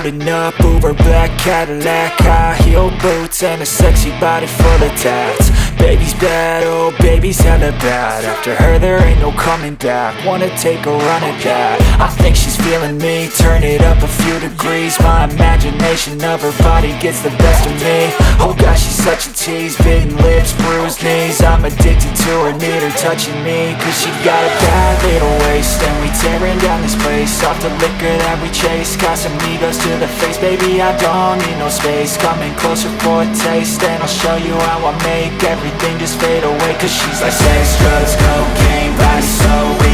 Pulling up, Uber black Cadillac, high heel boots and a sexy body full of tats. Baby's bad, oh baby's hella bad. After her there ain't no coming back. Wanna take a run at that. I think she's feeling me, turn it up a few degrees. My imagination of her body gets the best of me. Oh gosh, she's such a tease, bitten lips, bruised knees. I'm addicted to her, need her touching me. Cause she got a bad little waist, and we tearing down this place. Off the liquor that we chase, Casamigos to the face. Baby, I don't need no space, coming closer for a taste. And I'll show you how I make everything just fade away. Cause she's like sex, drugs, cocaine, body so weak.